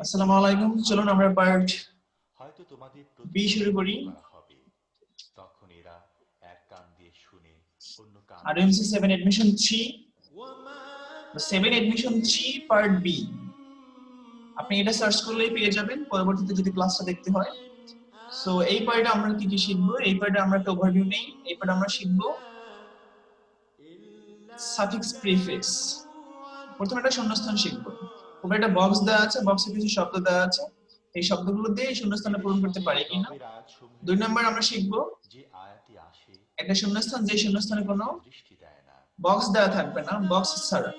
আসসালামু আলাইকুম, চলুন আমরা পার্ট বি শুরু করি। RMC 7 admission 3, 7 admission 3 part B। আপনি এটা সার্চ করলেই পেয়ে যাবেন পরবর্তীতে যদি ক্লাসটা দেখতে হয়। সো এই পার্টে আমরা কি কি শিখবো? এই পার্টে আমরা একটা ওভারভিউ নেই। এই পার্টে আমরা শিখবো সাফিক্স প্রিফিক্স। প্রথমে একটা শূন্যস্থান শিখবো। উপরে একটা বক্স দেওয়া আছে, বক্সে কিছু শব্দ দেওয়া আছে, এই শব্দগুলো দিয়ে এই শূন্যস্থানে পূরণ করতে পারি কিনা। 2 নাম্বার আমরা শিখবো একটা শূন্যস্থান, যে শূন্যস্থানে কোনো বক্স দেওয়া থাকবে না, বক্স ছাড়া।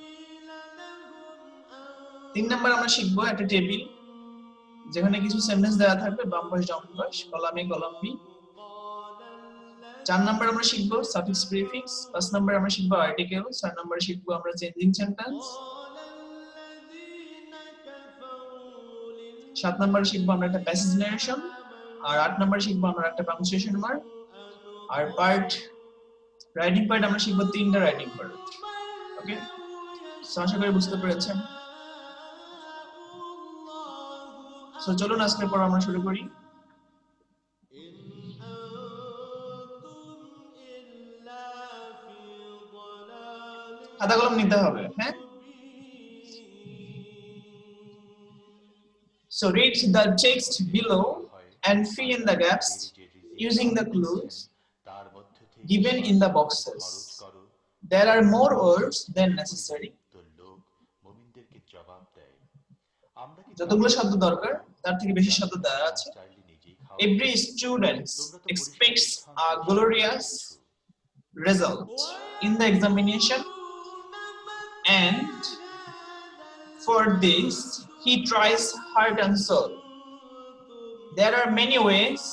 3 নাম্বার আমরা শিখবো একটা টেবিল, যেখানে কিছু সেন্টেন্স দেওয়া থাকবে, বাম পাশ ডান পাশ, column A column B. 4 number আমরা শিখবো সাফিক্স প্রিফিক্স। 5 নাম্বার আমরা শিখবো আর্টিকেল। 6 নাম্বার শিখবো আমরা চেঞ্জিং সেন্টেন্স। 7 নাম্বার শিখবো আমরা একটা প্যাসেজ নারেশন। আর 8 নাম্বার শিখবো আমরা একটা পাংচুয়েশন মার্ক। আর পার্ট রাইটিং পার্ট আমরা শিখবো 3টা রাইটিং পার্ট। ওকে, সো আশা করি বুঝতে পেরেছেন। সো চলুন আজকের পর আমরা শুরু করি। খাতা কলম নিতে হবে, হ্যাঁ? So read the text below and fill in the gaps using the clues given in the boxes. There are more words than necessary. যতগুলো শব্দ দরকার তার থেকে বেশি শব্দ দেওয়া আছে। Every student expects a glorious result in the examination, and for this he tries heart and soul. There are many ways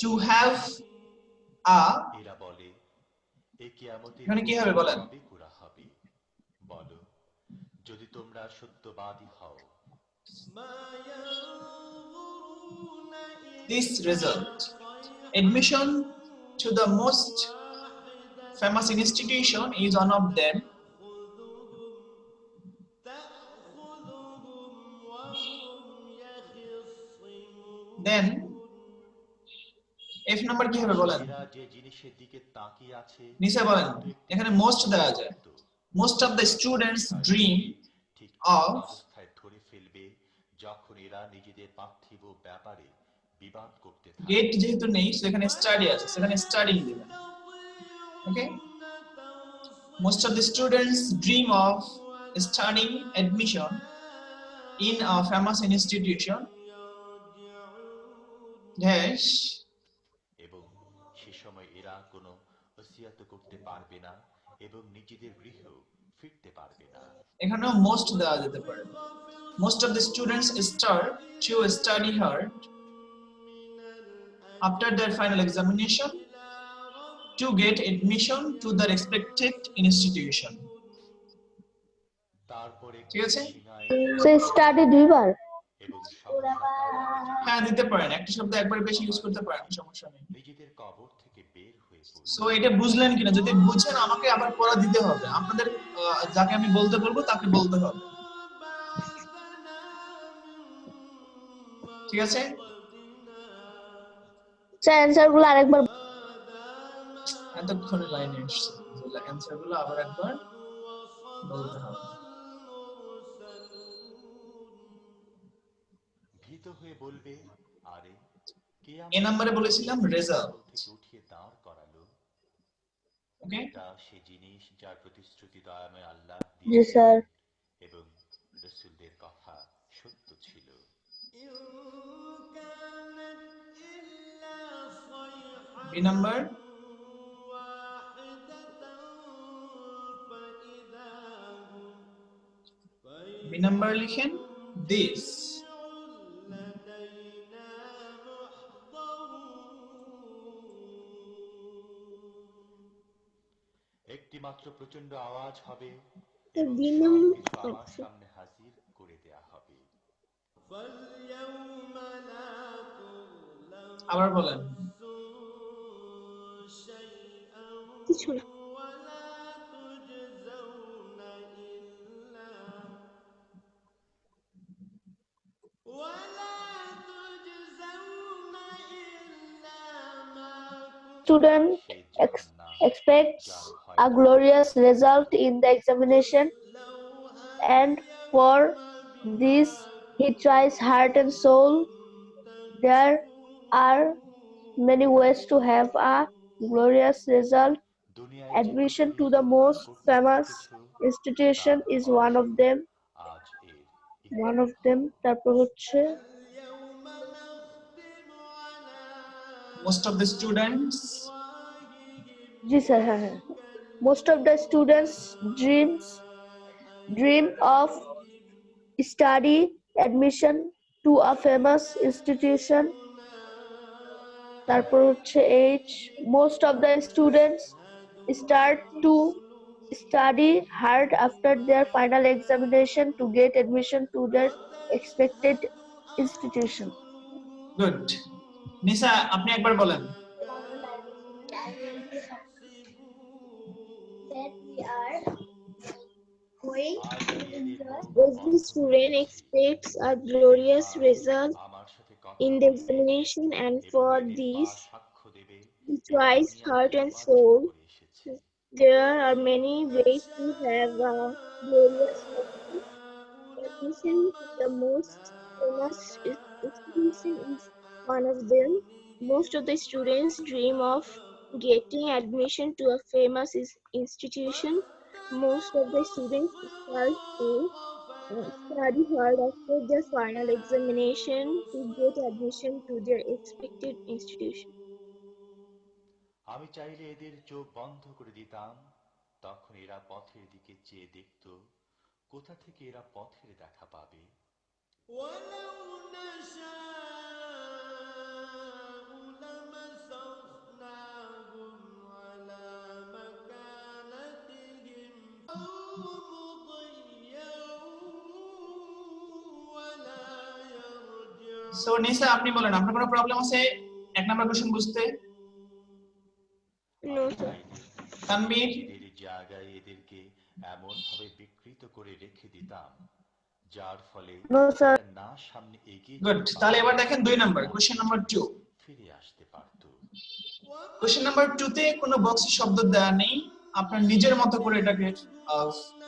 to have a এখানে কি হবে বলেন? যদি তোমরা সত্যবাদী হও, this result. Admission to the most famous institution is one of them. Then F number কি হবে বলেন? যে জিনিসের দিকে তাকিয়ে আছে নিচে বলেন, এখানে মোস্ট দেওয়া যায়। Most of the students dream of ধরে ফেলবে যখন এরা নিজেদের পার্থিব ব্যাপারে বিবাদ করতে থাকে। গেট যেহেতু নেই, সেখানে স্টাডি আছে, সেখানে স্টাডিং দিবেন। ওকে, most of the students dream of studying admission in a famous institution dash, এবং সে সময় এরা কোনো ওসিয়াত করতে পারবে না এবং নিজেদের গৃহেও ফিরতে পারবে না। এখানেও মোস্ট দেওয়া যেতে পারে। Most of the students start to study hard after their final examination to get admission to their expected institution. তারপরে ঠিক আছে, সো স্টাডি দুইবার এবং হ্যাঁ দিতে পারেন, একটা শব্দ একবার বেশি ইউজ করতে পারেন, সমস্যা নেই। নিজেদের কবর থেকে বের হয়ে পড়ে। সো এটা বুঝলেন কিনা? যদি বুঝেন আমাকে আবার পড়া দিতে হবে, আপনাদের যাকে আমি বলতে বলবো তাকে বলতে হবে। ঠিক আছে, স্যার অ্যানসারগুলো আরেকবার এতক্ষণে লাইনে এসেছে, অ্যানসারগুলো আবার একবার বলতে হবে। ভীত হয়ে বলবে, আরে কে এ নম্বরে বলেছিলাম রেজাল্ট থেকে উঠিয়ে দাঁড় করালো। ওকে, এটা সেই জিনিস যার প্রতিশ্রুতি দয়াময় আল্লাহ জি স্যার এবং রাসূলদের কথা সত্য ছিল। বি নাম্বার, বি নাম্বার লিখেন দিস। একটি মাত্র প্রচন্ড আওয়াজ হবে তো এবং দিন সবকিছু আমার সামনে হাজির করে দেয়া হবে। আবার বলেন। কিছু না student সে জাহান্নাম expects যার ভয় a থাকে। glorious result in the examination, and for this he tries heart and soul. There are many ways to have a glorious result. দুনিয়ায় যে Admission to পৃথিবীর the জন্য most করতে famous এসেছো institution তার is one of ফলস্বরূপ them. আজ এর One of ইত্যর্থ। them. তারপর হচ্ছে Most of the students, G sir, হ্যাঁ হ্যাঁ, most of the students dream of study admission to a famous institution. তারপর হচ্ছে H, most of the students start to study hard after their final examination to get admission to their expected institution. good. নিসা আপনি একবার বলেন। That we are going আজ to আমি এদের enjoy. মন Every বন্ধ করে student দিয়েছি। expects a glorious এবার result আমার সাথে কথা in the বলবে examination, and এবং for এদের পা this সাক্ষ্য দেবে he এরা tries দুনিয়াকে heart and রোমাঞ্চন soul. করে এসেছে। There are many ways to have a glorious result. Admission to the most famous institution is one of them. Most of the students dream of getting admission to a famous institution. Most of the students start to study hard after their final examination to get admission to their expected institution. আমি চাইলে এদের চোখ বন্ধ করে দিতাম, তখন এরা পথের দিকে চেয়ে দেখত কোথা থেকে এরা পথের দেখা পাবে। সো নিসা আপনি বলেন, আপনার কোনো প্রবলেম আছে এক নাম্বার কোশ্চেন বুঝতে? No, আমি sir. চাইলে তানভীর? নিজেদের জায়গায় এদেরকে এমন ভাবে বিকৃত করে রেখে দিতাম যার ফলে No, sir. এরা না সামনে এগিয়ে গুড। যেতে তাহলে পারত, এবার দেখেন 2 নাম্বার, না কোশ্চেন নাম্বার 2। ফিরে আসতে পারত। কোশ্চেন নাম্বার 2 তে কোনো বক্সে শব্দ দেওয়া নেই, আপনার নিজের মতো করে এটাকে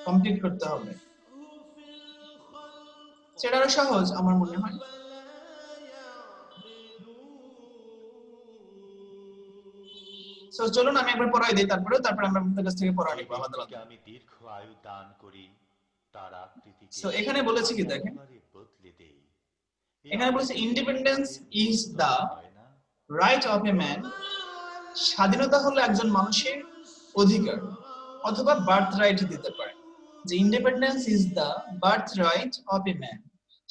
কমপ্লিট করতে হবে। সেটা আরো সহজ আমার মনে হয়। সো চলুন আমি একবার পড়াই দিই, তারপর আমরা আপনাদের কাছ থেকে পড়া যে নিব আলাদা ব্যক্তিকে আলাদা। আমি দীর্ঘ আয়ু দান করি তার আকৃতিকে সো এখানে বলেছে কি আমি দেখেন, একেবারে বদলে দেই। এই এখানে বলেছে আকৃতি ইন্ডিপেন্ডেন্স আমাদের ইজ পছন্দ দা হয় না। Right of a man. স্বাধীনতা হলো একজন মানুষের অধিকার, অথবা বার্থ রাইট দিতে পারে। যে independence is the birth right of a man,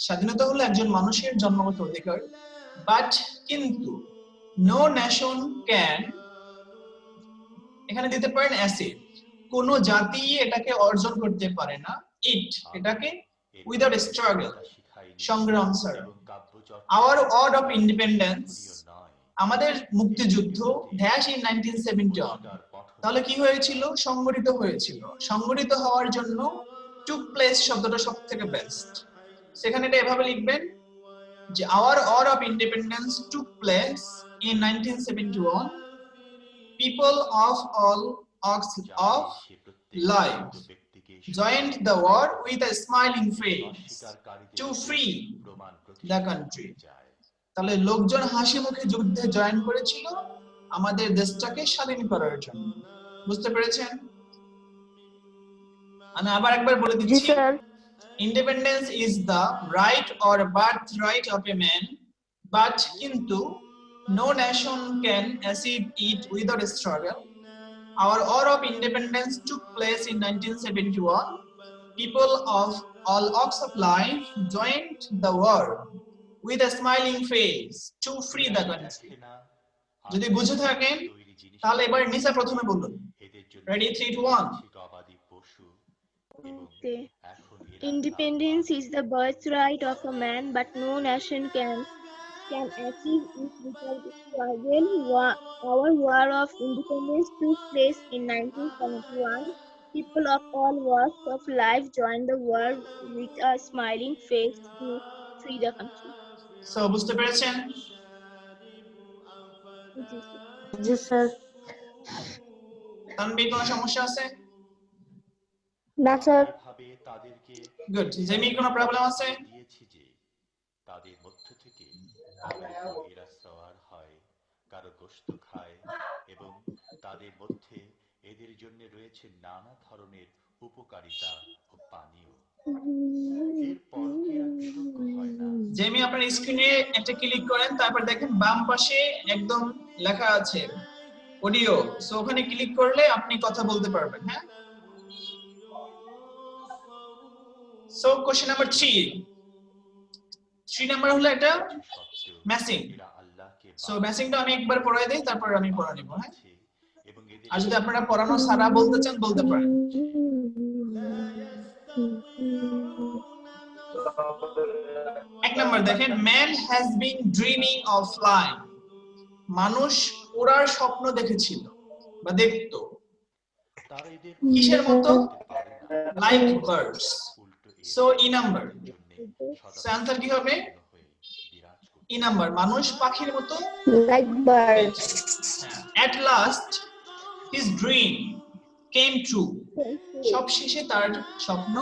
স্বাধীনতা হলো একজন মানুষের জন্মগত অধিকার। বাট কিন্তু নো নেশন ক্যান, এখানে দিতে পারেন অ্যাসিড, কোন জাতি এটাকে অর্জন করতে পারে না। ইট, এটাকে উইদাউট স্ট্রাগল, সংগ্রাম ছাড়া। আওয়ার ওয়ার্ড অফ ইন্ডিপেন্ডেন্স, আমাদের মুক্তিযুদ্ধ ড্যাশ ইন 1971, তাহলে কি হয়েছিল? সংগঠিত হয়েছিল। সংগঠিত হওয়ার জন্য টুক প্লেস শব্দটা সবথেকে বেস্ট। সেখানে এটা এভাবে লিখবেন যে our war of independence took place in 1971, people of all walks of life joined the war with a smiling face to free the country. তাহলে লোকজন হাসি মুখে যুদ্ধে জয়েন করেছিল আমাদের দেশটাকে স্বাধীন করার জন্য। বুঝতে পেরেছেন? আমি আবার একবার বলে জি দিচ্ছি, sir. Independence is the right or birth right of a man, but কিন্তু no nation can achieve it without a struggle. Our war of independence took place in 1971. People of all walks of life joined the war with a smiling face to free the country. যদি বুঝে থাকেন তাহলে এবার নিসা প্রথমে বলুন। Ready, 3 2 1। Okay. Independence is the birthright of a man, but no nation can achieve it without struggle. Our war of independence took place in 1971. People of all walks of life joined the war with a smiling face to free the country. So বুঝতে পেরেছেন? Yes, sir. জি sir. Tanvir কোনো সমস্যা আছে? না sir. এভাবে তাদেরকে good. জেমির কোনো problem আছে? দিয়েছি যে তাদের মধ্য থেকে কারো উপর এরা সওয়ার হয়, কারো গোশত খায়, এবং তাদের মধ্যে এদের জন্য রয়েছে নানা ধরনের উপকারিতা ও পানীয়। এরপরও কি এরা কৃতজ্ঞ হয় না? জেমি আপনার স্ক্রিনে একটা ক্লিক করেন, তারপর দেখেন বাম পাশে একদম লেখা আছে অডিও, সো ওখানে ক্লিক করলে আপনি কথা বলতে পারবেন। হ্যাঁ, সো কোশ্চেন নাম্বার 3 নাম্বার হলো এটা সত্ত্বেও ম্যাচিং। এরা আল্লাহকে সো ম্যাচিংটা আমি একবার পড়াই দেই, তারপর আমি পড়া নিব। হ্যাঁ, এবং এদের আর যদি আপনারা পড়ানো সারা বলতে চান বলতে পারেন। এক নাম্বার দেখেন, man has been dreaming of flying. মানুষ ওড়ার স্বপ্ন দেখেছিল বা দেখতো। তারা এদের কিসের মতো? করতে পারে না, লাইক বার্ডস। উল্টো সো ই নাম্বার, জন্যে সো অ্যানসার কি হবে? হয়ে বিরাজ করতে ই নাম্বার, মানুষ পাখির মতো। Like birds. At last his dream came true. সবশেষে তার স্বপ্ন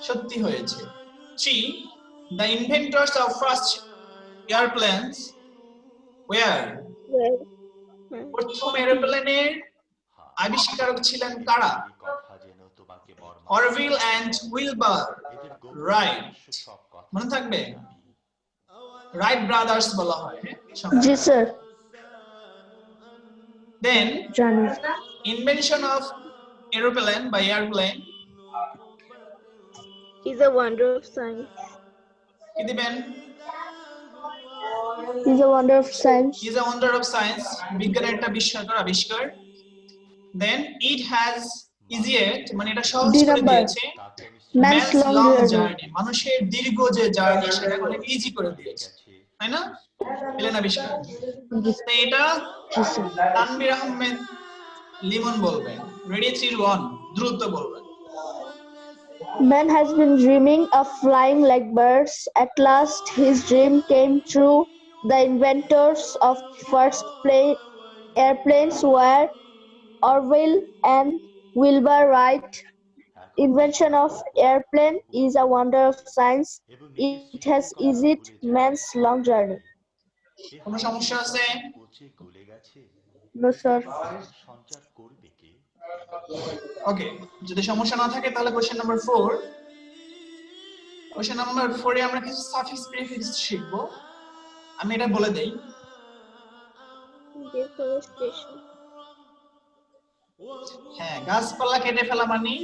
সত্যি হয়েছে। 3 The inventors of first airplanes were, প্রথম এরোপ্লেনের আবিষ্কারক ছিলেন কারা? কথা যেন তোমাকে অরভিল এন্ড উইলবার রাইট। সব কথা মনে থাকবে, রাইট ব্রাদার্স বলা হয়। জি স্যার। দেন জানি। invention of aeroplane by airplane is a wonder of science. কি দিবেন? is a wonder of science. is a wonder of science, বিজ্ঞানের একটা বিস্ময়কর আবিষ্কার। then it has easier, মানে এটা সহজ দুই করে নাম্বার, দিয়েছে। man's man's long long journey. journey, মানুষের দীর্ঘ যে জার্নি সেটা অনেক ইজি করে দিয়েছে, তাই না? এলেন আবিষ্কার। তো এটা জি স্যার। তানভীর আহমেদ লিমন বলবেন। রেডি 3 1 দ্রুত বলবেন। Man has been dreaming of flying like birds. At last, his dream came true. The inventors of first airplanes were Orville and Wilbur Wright. Invention of airplane is a wonder of science. It has eased man's long journey. কোনো সমস্যা আছে? পচে গলে গেছে, No, sir. সঞ্চার করবে কে? ওকে, যদি সমস্যা না থাকে তাহলে কোশ্চেন নাম্বার 4। কোশ্চেন নাম্বার 4 এ আমরা কিছু সাফিক্স প্রিফিক্স শিখব। আমি এটা বলে দেই। Deforestation. হ্যাঁ, গাছপালা কেটে ফেলা মানে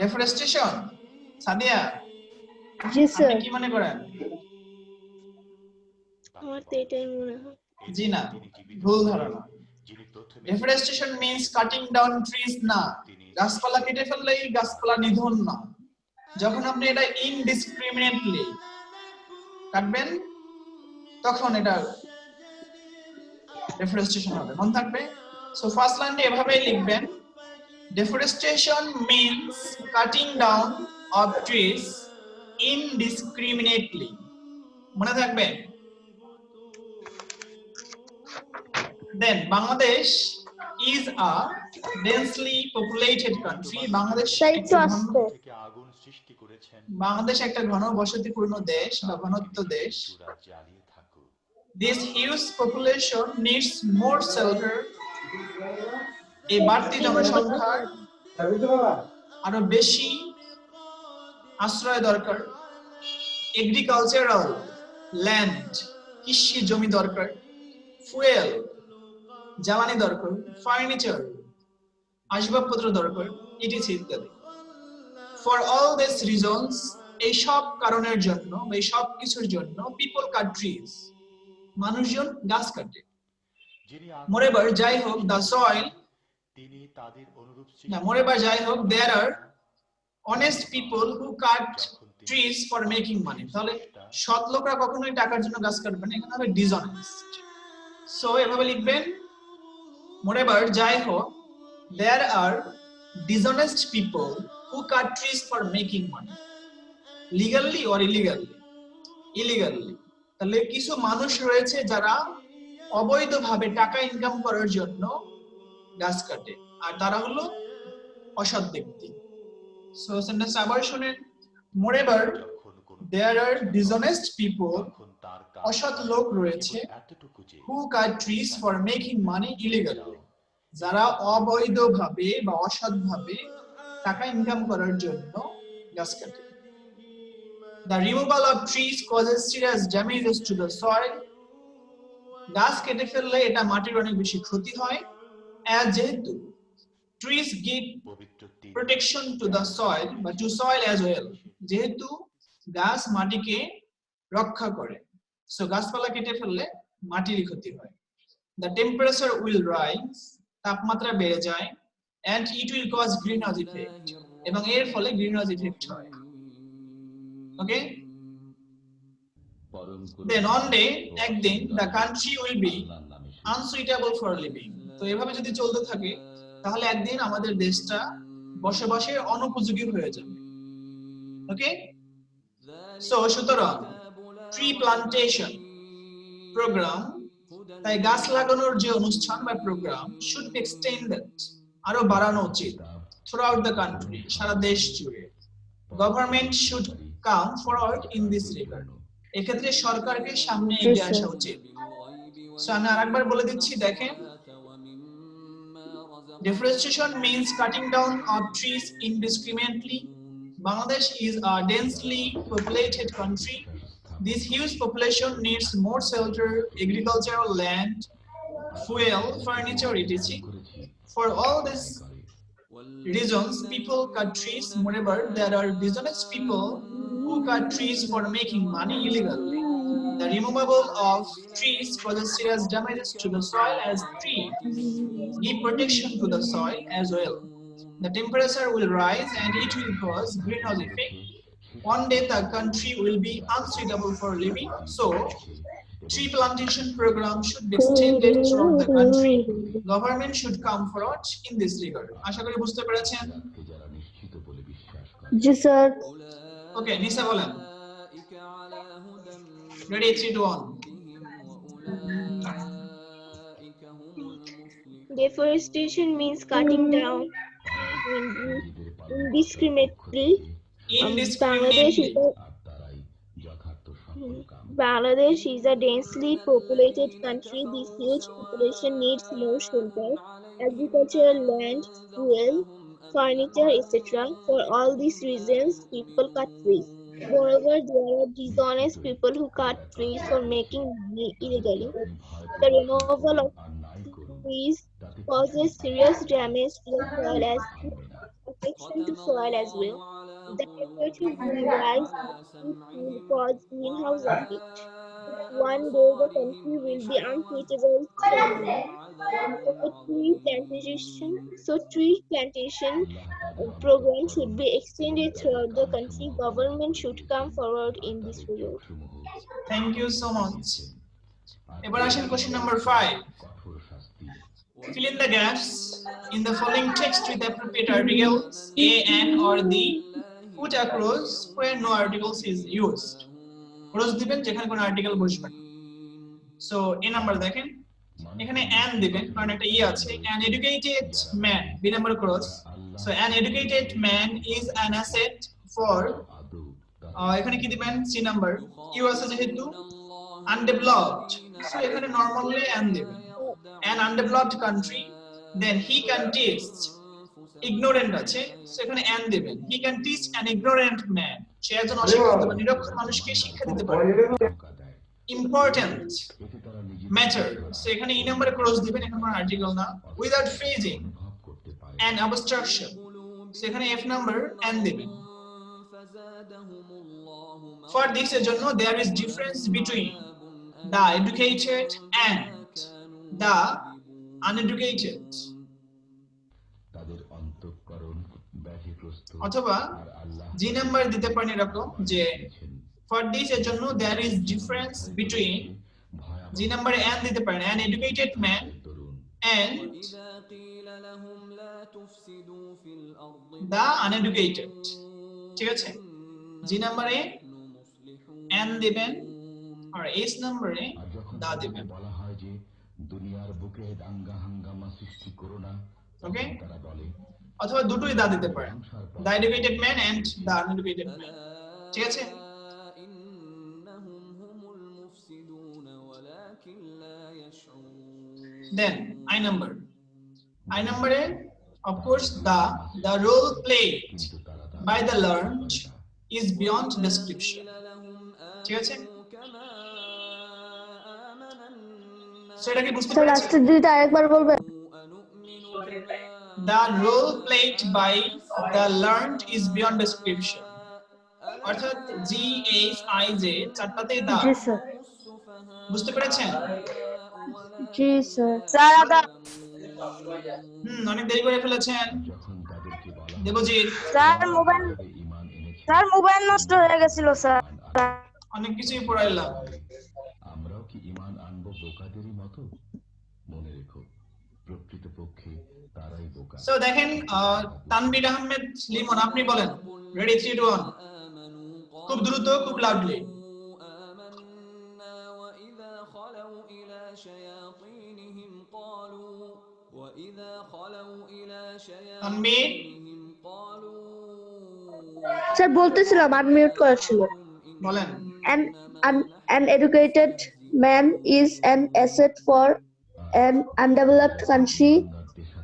ডেফরেস্টেশন। সাদিয়া, জি আপনি স্যার। কি মনে করেন? আমার তো এটাই মনে হয়। জি না, ভুল ধারণা। Deforestation means cutting down trees না, গাছপালা কেটে ফেললেই গাছপালা নিধন না। যখন আপনি এটা ইনডিসক্রিমিনেটলি কাটবেন তখন এটা ডেফরেস্টেশন হবে, মনে থাকবে। সো ফার্স্ট লাইনটা এভাবেই লিখবেন, deforestation means cutting down of trees indiscriminately, মনে থাকবে। Then Bangladesh is a densely populated country. Bangladesh থেকে আগুন সৃষ্টি করেছেন, বাংলাদেশ একটা ঘনবসতিপূর্ণ দেশ বা ঘনত্ব দেশ। চূড়া জ্বালিয়ে থাকো। This huge population needs more shelter. এই বাড়তি জনসংখ্যার আরো বেশি আশ্রয় দরকার। এগ্রিকালচারাল ল্যান্ড, কৃষি জমি দরকার। ফুয়েল, জ্বালানি দরকার। ফার্নিচার, আসবাবপত্র দরকার, ইত্যাদি ইত্যাদি। ফর অল দিস রিজনস, এই সব কারণের জন্য, এই সব কিছুর জন্য পিপল কাট ট্রিজ, মানুষজন গাছ কাটে। মোরেভার, যাই হোক, দ্য সয়েল, তিনি তাদের অনুরূপ না মোরেভার যাই হোক, there are honest people who cut trees for making money. তাহলে সৎ লোকরা কখনোই টাকার জন্য গাছ কাটবে না, এখানে হবে ডিসঅনেস্ট। সো এভাবে লিখবেন, মোরেভার যাই হোক, there R dishonest people who cut trees for making money, legally or illegally. তাহলে কিছু মানুষ রয়েছে যারা অবৈধভাবে টাকা ইনকাম করার জন্য গাছ কাটে, আর তারা হলো অসৎ ব্যক্তি। সো সেন্টেন্স আবার শুনেন। মোরেভার যখন কোনো দেয়ার আর ডিসঅনেস্ট পিপল, তখন তার অসৎ কাজ লোক রয়েছে, কেবল এতটুকু যে who cut trees for making money illegally, যাও, যারা অবৈধভাবে বা অসৎভাবে টাকা ইনকাম করার জন্য গাছ কাটে। The removal of trees causes serious damages to the soil. গাছ কেটে ফেললে এটা মাটির অনেক বেশি ক্ষতি হয়, as যেহেতু trees give পবিত্র তিন protection to the soil but to soil as well, যেহেতু গাছ মাটিকে রক্ষা করে, সো গাছপালা কেটে ফেললে মাটিরই ক্ষতি হয়। The temperature will rise, তাপমাত্রা বেড়ে যায়, and it will cause greenhouse effect, এবং এর ফলে গ্রিনহাউস ইফেক্ট হয়। ওকে, then one day, একদিন the country will be unsuitable for living, তো এভাবে যদি চলতে থাকে তাহলে একদিন আমাদের দেশটা বসবাসের অনুপযোগী হয়ে যাবে। ওকে, সো সুতরাং ট্রি প্লান্টেশন প্রোগ্রাম, তাই গাছ লাগানোর যে অনুষ্ঠান বা প্রোগ্রাম শুড বি এক্সটেন্ডেড, আরো বাড়ানো উচিত, থ্রুআউট দ্য কান্ট্রি, সারা দেশ জুড়ে। Government should come forward in this regard, এক্ষেত্রে সরকারকে সামনে এগিয়ে আসা উচিত। সো আমি আরেকবার বলে দিচ্ছি, দেখেন, deforestation means cutting down of trees indiscriminately. Bangladesh is a densely populated country. This huge population needs more shelter, agricultural land, fuel, furniture, etc. For all these reasons, people cut trees. Moreover, there are dishonest people who cut trees for making money illegally. The removal of trees causes serious damages to the soil, as trees give protection to the soil as well. The temperature will rise and it will cause greenhouse effect. One day the country will be unsuitable for living. So, tree plantation program should be extended throughout the country. Government should come forward in this regard. আশা করি বুঝতে পেরেছেন। জি sir. ওকে, নিসা বলেন। Ready, 3, 2, 1. Deforestation means cutting down indiscriminately. Bangladesh is a densely populated country. This huge population needs more shelter, agricultural land, fuel, furniture, etc. For all these reasons, people cut trees. Moreover, there are dishonest people who cut trees for making money illegally. The removal of trees causes serious damage to the soil as affection to soil as well. The temperature will rise and cause greenhouse effect. One day the country will be unsuitable for living. So tree plantation program should be extended throughout the country. Government should come forward in this regard. Thank you so much. এবার আসেন question number 5. Fill in the gaps in the following text with appropriate articles a, an, or the. Put a cross where no articles is used. Cross দিবেন যেখানে কোনো article বসবে না। So এ number দেখেন, এখানে an দিবেন কারণ একটা ই আছে। An educated man, b number cross. So an educated man is an asset for, এখানে কি দিবেন, c number, ইউ আছে যেহেতু। Undeveloped, so এখানে নরমালি an দিবেন। An undeveloped country, then he can teach. Ignorant আছে, সেখানে an দিবেন। He can teach an ignorant man, সে একজন অশিক্ষিত বা নিরক্ষর মানুষকে শিক্ষা দিতে পারে। Important matter, সেখানে e নাম্বারে ক্রস দিবেন, এখানে কোনো আর্টিকেল না। Without phrasing, an obstruction, সেখানে f নাম্বার an দিবেন। For this এর জন্য there is difference between the educated and the uneducated. অথবা জি নাম্বার দিতে পারেন এরকম যে for this এর জন্য there is difference between, জি নাম্বারে and দিতে পারেন, an educated man and the uneducated। ঠিক আছে, জি নাম্বারে and দিবেন আর এস নাম্বারে দা দিবেন। দুনিয়ার বুকে দাঙ্গা হাঙ্গামা সৃষ্টি করো না, ওকে, তারা বলে অথবা দুটোই দা দিতে পারেন, the educated man and the uneducated man. ঠিক আছে, দেন আই নাম্বার, আই নাম্বারে of course the role played by the learned is beyond description. ঠিক আছে, সেটা কি বুঝতে স্যার পেরেছেন? লাস্টের দুইটা আরেকবার বলবেন? The role played by the learned is beyond description. অর্থাৎ GHIJ চারটাতেই দা। জি স্যার। বুঝতে পেরেছেন? জি স্যার। স্যার আদা অনেক দেরি করে ফেলেছেন যখন তাদেরকে বলা দেবজিৎ। স্যার মোবাইল নষ্ট হয়ে গেছিল স্যার। অনেক কিছুই পড়াইলাম। আমরাও কি ঈমান আনবো বোকাদেরই মতো? মনে রেখো, প্রকৃতপক্ষে তারাই বোকা। সো দেখেন, তানভীর আহমেদ লিমন, আপনি বলেন, রেডি 3 2 1, খুব দ্রুত, খুব লাউডলি। তানভীর, স্যার বলতেছিলাম, আনমিউট করা ছিল। বলেন। An educated man is an asset for an undeveloped country.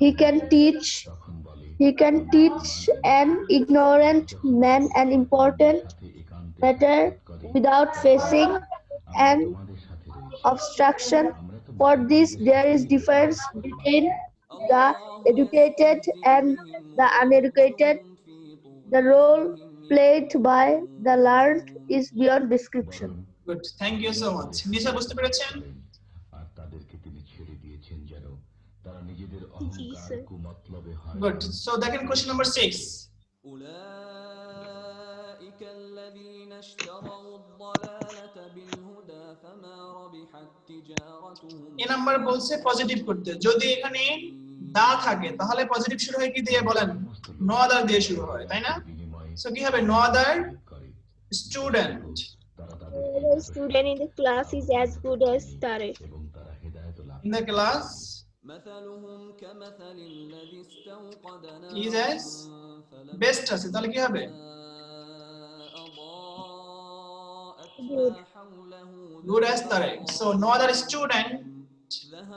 He can teach an ignorant man an important matter without facing an obstruction. For this, there is difference between the educated and the uneducated. The role played by the learned is beyond description. Good, thank you so much. Nisha বুঝতে পেরেছেন? আর তাদেরকে তিনি ছেড়ে দিয়েছেন যেন তারা নিজেদের জি অহংকার স্যার। কুমতলবে হয়। গুড, সো দেখেন কোশ্চেন নাম্বার 6। أولئك الذين اشتروا الضلالة بالهدى فما ربحت تجارتهم। এই নাম্বার বলছে পজিটিভ করতে। যদি এখানে দা থাকে তাহলে পজিটিভ শুরু হয় কি দিয়ে বলেন? নো আদার দিয়ে শুরু হয়, তাই না? সো কি হবে? No other student. The student in the class is as good as Tarek. এবং তারা হেদায়েত লাভ in the class مثلهم كمثل الذي استوقد is نارا as best আছে, তাহলে কি হবে? أضاءت Good. ما حوله good as Tarek. So no other student,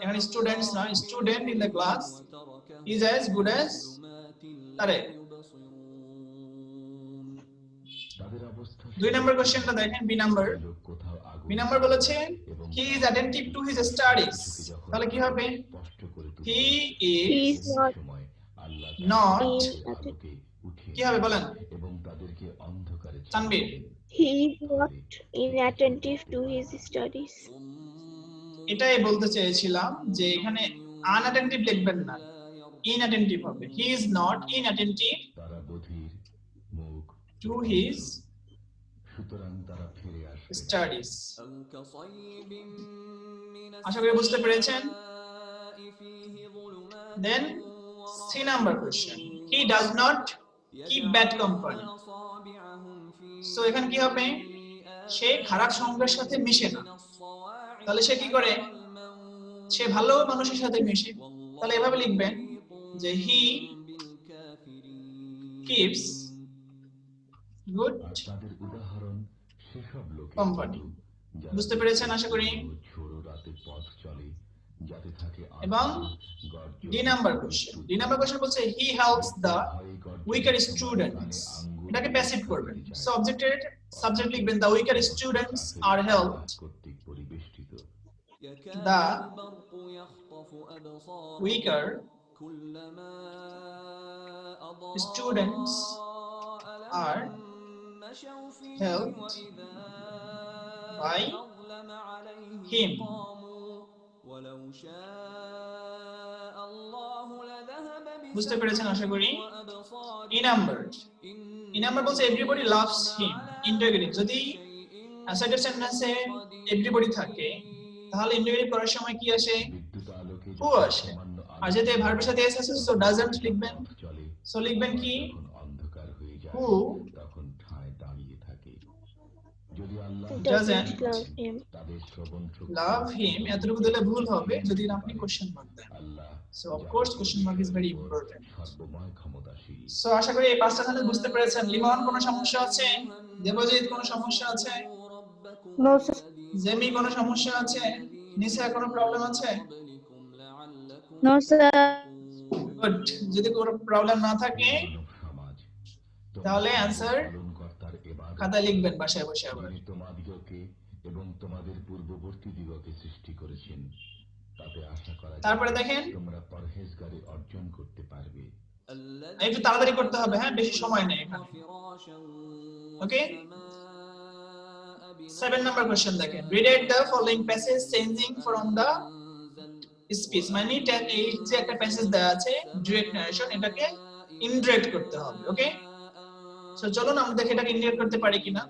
এখানে স্টুডেন্টস না, student in the class is as good as Tarek. তাদের অবস্থা 2 নম্বর কোশ্চেনটা দেখেন, বি নাম্বার। কোথাও আগুন বি নাম্বার বলেছে he is attentive to his studies, তাহলে কি হবে? স্পষ্ট করে তুলে হি He ইজ is not সময় আল্লাহ নট, আলোকে উঠিয়ে কি হবে বলেন? এবং তাদেরকে অন্ধকারে ছেড়ে Tanvir, he is not inattentive to his studies. এটাই বলতে চেয়েছিলাম যে এখানে আনঅ্যাটেন্টিভ লিখবেন না, ইনঅ্যাটেন্টিভ হবে। হি ইজ নট ইনঅ্যাটেন্টিভ তারা বধির মুখ, টু হিজ সুতরাং তারা ফিরে আসবে। স্টাডিজ। أو كصيب من আশা করি বুঝতে পেরেছেন। السماء فيه ظلمات then C number question, he does not keep bad company. أصابعهم في so এখানে কি হবে? সে খারাপ সঙ্গের সাথে মিশে না, তাহলে সে কি করে? সে ভালো মানুষের সাথে মিশে। তাহলে এভাবে লিখবেন যে হি কিপস গুড আর তাদের উদাহরণ সেসব লোকের কোম্পানি। মতো যারা বুঝতে পেরেছেন আশা করি। ঝোড়ো রাতে পথ চলে, যাতে থাকে এবং গর্জন, D number question, D number question বলছে he helps the weaker students, এটাকে প্যাসিভ করবেন। সো অবজেক্টের সাবজেক্ট লিখবেন the weaker students are helped, কর্তৃক পরিবেষ্টিত। يكاد the البرق يخطف أبصارهم weaker كلما أضاء students are لهم مشوا فيه helped وإذا by أظلم عليهم him. قاموا ولو شاء الله لذهب বুঝতে পেরেছেন আশা করি। بأبصارهم ই নাম্বার, ই নাম্বার বলছে এভরিবডি লাভস হিম, ইন্টারোগেটিভ। যদি অ্যাসার্টিভ সেন্টেন্সে এভরিবডি থাকে তাহলে ইন্টারোগেটিভ করার সময় কি আসে? বিদ্যুৎ আলোকে হু আসে। আর যেতে ভার্বের সাথে এস আছে, সো ডাজন্ট লিখবেন। চলে, সো লিখবেন কি? যখন অন্ধকার হয়ে যায় হু তখন ঠায় দাঁড়িয়ে থাকে। যদি আল্লাহ doesn't Doesn't love him. তাদের শ্রবণ শক্তি লাভ হিম, এতটুকু দিলে ভুল হবে যদি আপনি কোশ্চেন মার্ক দেন। আল্লাহ so of course question mark is very important. সর্বময় ক্ষমতাশীল। সো আশা করি এই পাঁচটা ধারণা বুঝতে পেরেছেন। লিমন কোনো সমস্যা আছে? দেবজিৎ কোনো সমস্যা আছে? No, sir. জেমি কোনো সমস্যা আছে? নিসা কোনো প্রবলেম আছে? No, sir. গুড। যদি কোনো প্রবলেম না থাকে মানব সমাজ তাহলে অ্যানসার পালনকর্তার ইবাদত খাতায় লিখবেন বাসায় বসে আবার। যিনি তোমাদিগকে এবং তোমাদের পূর্ববর্তী দিগকে সৃষ্টি করেছেন, তাতে আশা করা যায় তারপরে দেখেন তোমরা পরহেজগারি অর্জন করতে পারবে। একটু তাড়াতাড়ি করতে হবে, হ্যাঁ, বেশি সময় নেই এখানে। ওকে, 7 নাম্বার কোশ্চেন দেখেন। Read the following passage changing from the speech. মানে এই যে একটা প্যাসেজ দেওয়া আছে ডিরেক্ট নারেশন, এটাকে ইনডিরেক্ট করতে হবে। ওকে, সো চলুন আমরা দেখি এটাকে ইনডিরেক্ট করতে পারি কিনা।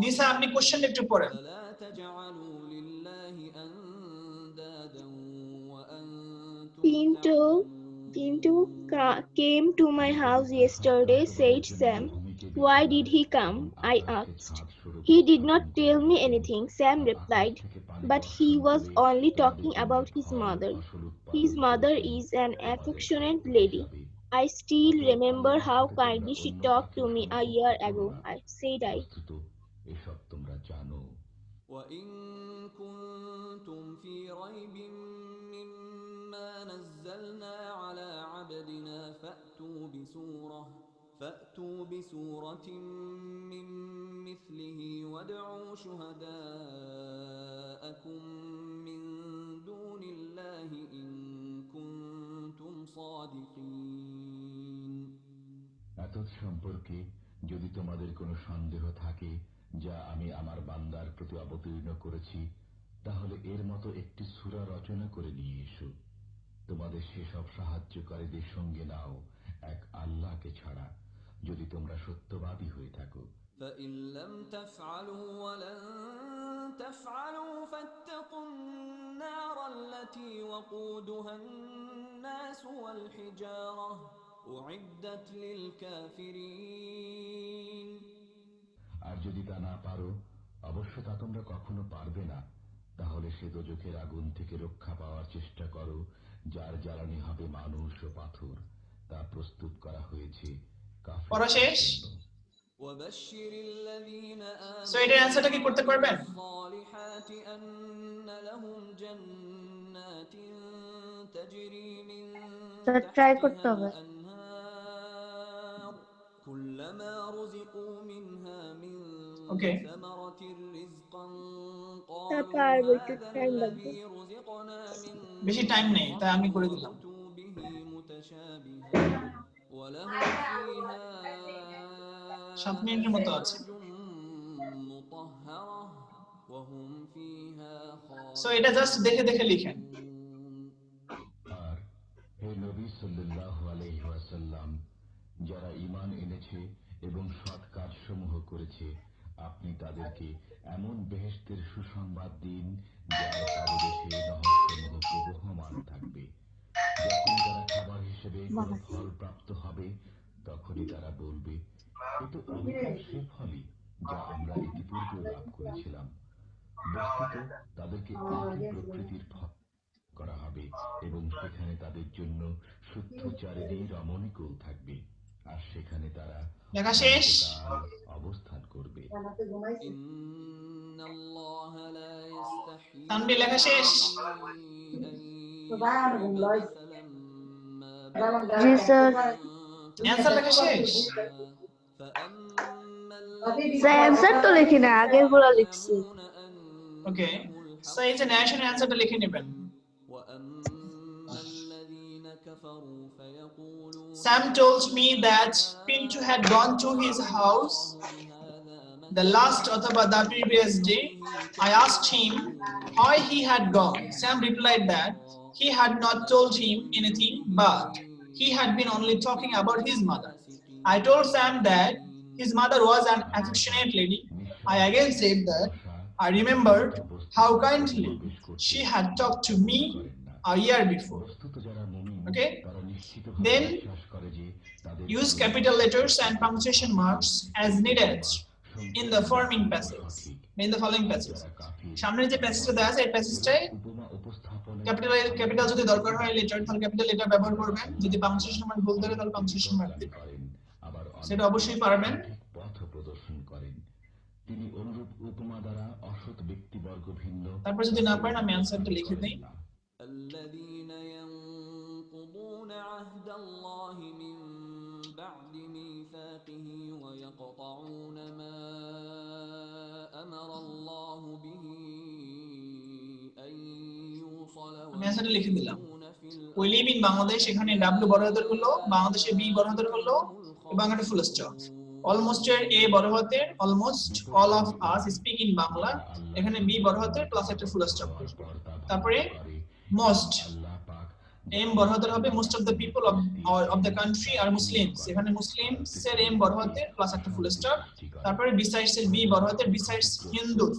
নিসা আপনি কোশ্চেন একটু পড়েন। Pinto came to my house yesterday, said Sam. Why did he come? I asked. He did not tell me anything, Sam replied, but he was only talking about his mother. His mother is an affectionate lady. I still remember how kindly she talked to me a year ago, said I. এসব তোমরা জানো। وإن كنتم في ريب مما نزلنا على عبدنا فأتوا بسورة من مثله وادعوا شهداءكم من دون الله إن كنتم صادقين। এতদ সম্পর্কে যদি তোমাদের কোনো সন্দেহ থাকে যা আমি আমার বান্দার প্রতি অবতীর্ণ করেছি, তাহলে এর মতো একটি সূরা রচনা করে নিয়ে এসো। তোমাদের সেসব সাহায্যকারীদের সঙ্গে নাও এক আল্লাহকে ছাড়া, যদি তোমরা সত্যবাদী হয়ে থাকো। فإن لم تفعلوا ولن تفعلوا فاتقوا النار التي وقودها الناس والحجارة أعدت للكافرين। আর যদি তা না পারো, অবশ্য তা তোমরা কখনো পারবে না, তাহলে সে দোজখের আগুন থেকে রক্ষা পাওয়ার চেষ্টা করো, যার জ্বালানি হবে মানুষ ও পাথর। তা প্রস্তুত করা হয়েছে পড়া শেষ। وبشر الذين সো এটার অ্যানসারটা কি করতে পারবেন? الصالحات أن لهم جنات تجري من try করতে হবে। تحتها الأنهار كلما رزقوا منها من ثمرة رزقا قالوا هذا الذي رزقنا من বেশি টাইম নেই, তাই আমি করে দিলাম। به متشابها ولهم فيها 7 মিনিটের মতো আছে। সো এটা জাস্ট দেখে দেখে লিখেন। আর হে নবী সাল্লাল্লাহু আলাইহি ওয়াসাল্লাম, যারা ঈমান এনেছে এবং সৎ কাজসমূহ করেছে, আপনি তাদেরকে এমন বেহেশতের সুসংবাদ দিন যার পাদদেশে নহরসমূহ প্রবহমান থাকবে। যখন তারা খাবার হিসেবে কোনো ফল প্রাপ্ত হবে, তখনই তারা বলবে, এ তো অবিকার সে ফলই যা আমরা ইতিপূর্বে লাভ করেছিলাম। বস্তুত তাদেরকে একই প্রকৃতির ফল করা হবে এবং সেখানে তাদের জন্য শুদ্ধচারেরই রমণীকুল থাকবে, আর সেখানে তারা লেখা শেষ। অবস্থান করবে। তানবীর লেখা শেষ। জি স্যার। অ্যানসার লেখা শেষ। স্যার অ্যানসার তো লিখি না, আগের গুলো লিখছি। ওকে, সো এই যে ন্যারেশন অ্যানসারটা লিখে নেবেন। Sam told me that Pinto had gone to his house the last অথবা the previous day. I asked him why he had gone. Sam replied that he had not told him anything, but he had been only talking about his mother. I told Sam that his mother was an affectionate lady. I again said that I remembered how kindly she had talked to me a year before. Okay, then use capital letters and punctuation marks as needed in the forming passage, in the following passage. সামনের যে প্যাসেজটা দেওয়া আছে এই প্যাসেজটায় capital যদি দরকার হয় letter তাহলে capital letter ব্যবহার করবেন, যদি পাংচুয়েশন মার্ক ভুল ধরে তাহলে পাংচুয়েশন মার্ক দিবেন, সেটা অবশ্যই পারবেন। পথ প্রদর্শন করেন। তিনি অনুরূপ উপমা দ্বারা অসৎ ব্যক্তিবর্গ ভিন্ন। তারপর যদি না পারেন আমি অ্যানসারটা লিখে দেই। الذين ينقضون عهد الله من بعد ميثاقه ويقطعون ما أمر الله به أن يوصل আমি অ্যানসারটা লিখে দিলাম। ويفسدون في We live in বাংলাদেশ, এখানে W বড় হাতের হলো, বাংলাদেশে B বড় হাতের হলো এবং একটা ফুল স্টপ। অলমোস্ট এর A বড় হাতের, almost all of us speak in Bangla, এখানে B বড় হাতের প্লাস একটা ফুল স্টপ। তারপরে মোস্ট এম বড় হাতের হবে, most of the people of the country are Muslims, এখানে মুসলিমস এর এম বড় হাতের প্লাস একটা ফুল স্টপ। তারপরে বিসাইডস এর বি বড় হাতের, বিসাইডস হিন্দুস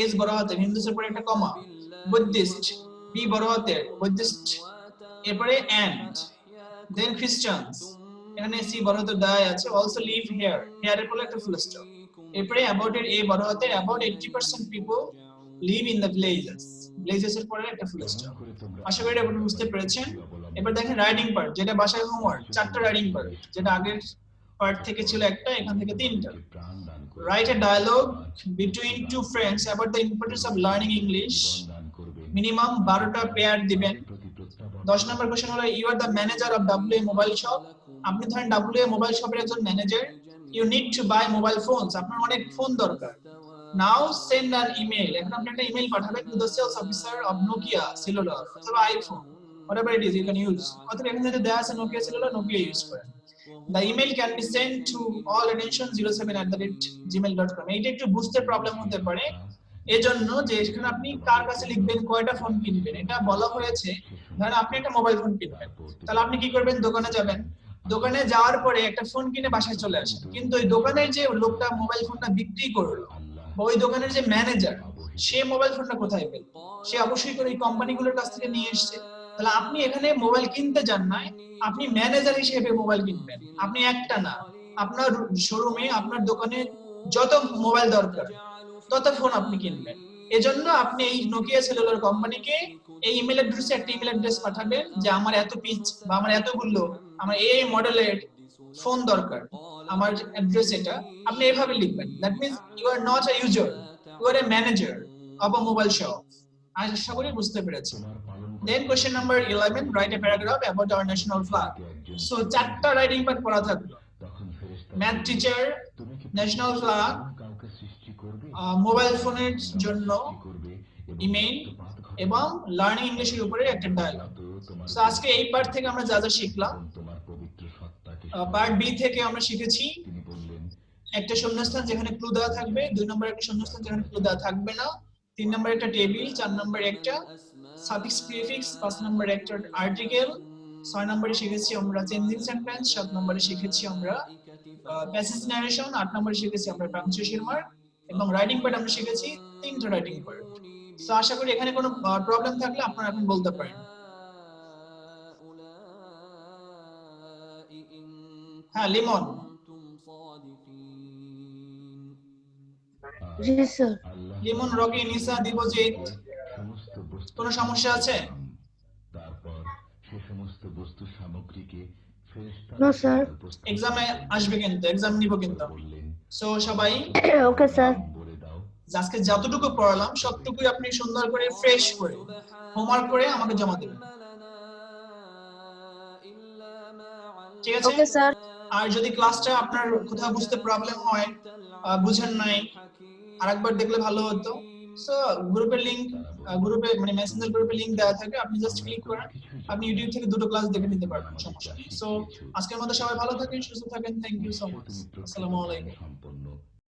এস বড় হাতের, হিন্দুস এর পরে একটা কমা। বুদ্ধিস্ট বি বড় হাতের, বুদ্ধিস্ট এরপরে এন্ড দেন খ্রিস্টানস, এখানে সি বড় হাতের দেওয়া আছে, অলসো লিভ হিয়ার, হিয়ার এর পরে একটা ফুল স্টপ। এরপরে অ্যাবাউট এর এ বড় হাতের, about 80% people live in the villages, villages এর পরে একটা ফুল স্টপ। আশা করি এটা বুঝতে পেরেছেন। এবার দেখেন রাইটিং পার্ট, যেটা বাসায় হোমওয়ার্ক, 4টা রাইটিং পার্ট, যেটা আগের পার্ট থেকে ছিল একটা, এখান থেকে 3টা। Write a dialogue between two friends about the importance of learning English. Minimum 12টা পেয়ার দিবেন। 10 নম্বর কোশ্চেন হলো you are the manager of WA mobile shop. আপনি ধরেন WA মোবাইল শপের একজন manager. You need to buy mobile phones, আপনার অনেক phone দরকার। নাও সেন্ড অ্যান ইমেল, এখন আপনি একটা ইমেল পাঠাবেন to the sales officer of Nokia cellular অথবা iPhone, whatever it is you can use, অথবা এখানে যদি দেয়া আছে নোকিয়া সেলুলার, নোকিয়া ইউজ করেন। The email can be sent to all attention 07@gmail.com. এইটা একটু বুঝতে প্রবলেম হতে পারে, এজন্য যে এখানে আপনি কার কাছে লিখবেন, কয়টা ফোন কিনবেন, এটা বলা হয়েছে। ধরেন আপনি একটা মোবাইল ফোন কিনবেন, তাহলে আপনি কি করবেন, দোকানে যাবেন, দোকানে যাওয়ার পরে একটা ফোন কিনে বাসায় চলে আসেন, কিন্তু ওই দোকানের যে লোকটা মোবাইল ফোনটা বিক্রি করলো বা ওই দোকানের যে ম্যানেজার, সে মোবাইল ফোনটা কোথায় পেল, সে অবশ্যই করে এই কোম্পানিগুলোর কাছ থেকে নিয়ে এসেছে। তাহলে আপনি এখানে মোবাইল কিনতে যান নাই, আপনি ম্যানেজার হিসেবে মোবাইল কিনবেন। আপনি একটা না, আপনার শোরুমে আপনার দোকানে যত মোবাইল দরকার তত ফোন আপনি কিনবেন। এজন্য আপনি এই নোকিয়া সেলুলার কোম্পানিকে এই ইমেল অ্যাড্রেসে একটা ইমেল অ্যাড্রেস পাঠাবেন যে আমার এত পিস বা আমার এতগুলো আমার এই মডেলের ফোন দরকার, আমার অ্যাড্রেস এটা। আপনি এইভাবে লিখবেন। That means you are not a user, you are a manager of a mobile shop. আশা করি বুঝতে পেরেছেন। Then question number 11, write a paragraph about our national flag. So 4টা রাইটিং পার্ট পড়া থাকলো। Math teacher, national flag, mobile ফোনের জন্য email এবং লার্নিং ইংলিশের উপরে একটা ডায়ালগ। সো আজকে এই পার্ট থেকে আমরা যা যা শিখলাম, পার্ট বি থেকে আমরা শিখেছি একটা শূন্যস্থান যেখানে ক্লু দেওয়া থাকবে, 2 নম্বরে একটা শূন্যস্থান যেখানে ক্লু দেওয়া থাকবে না, 3 নম্বরে একটা টেবিল, 4 নম্বরে একটা সাফিক্স প্রিফিক্স, 5 নম্বরে একটা আর্টিকেল, 6 নম্বরে শিখেছি আমরা চেঞ্জিং সেন্টেন্স, 7 নম্বরে শিখেছি আমরা প্যাসেজ ন্যারেশন, 8 নম্বরে শিখেছি আমরা পাংচুয়েশন মার্ক, এবং রাইটিং পার্ট আমরা শিখেছি 3টা রাইটিং পার্ট। সো আশা করি এখানে কোনো প্রবলেম থাকলে আপনারা এখন বলতে পারেন। হ্যাঁ লিমন। জি স্যার। লিমন, রকি, নিসা, দিবজিৎ, কোনো সমস্যা আছে? তারপর সে সমস্ত বস্তু সামগ্রীকে নো স্যার। এক্সামে আসবে কিন্তু, এক্সাম নিব কিন্তু। সো সবাই ওকে স্যার। আজকে যতটুকু পড়ালাম সবটুকুই আপনি সুন্দর করে ফ্রেশ করে হোমওয়ার্ক করে আমাকে জমা দেবেন, ঠিক আছে? Okay sir. আর যদি ক্লাসটা আপনার কোথাও বুঝতে প্রবলেম হয়, বুঝেন নাই, আরেকবার দেখলে ভালো হতো। সো গ্রুপের লিংক, গ্রুপে মানে মেসেঞ্জার গ্রুপে লিংক দেওয়া থাকে, আপনি জাস্ট ক্লিক করেন, আপনি ইউটিউব থেকে 2টো ক্লাস দেখে নিতে পারবেন, সমস্যা নেই। সো আজকের মতো সবাই ভালো থাকেন, সুস্থ থাকেন। Thank you so much. আসসালামু আলাইকুম।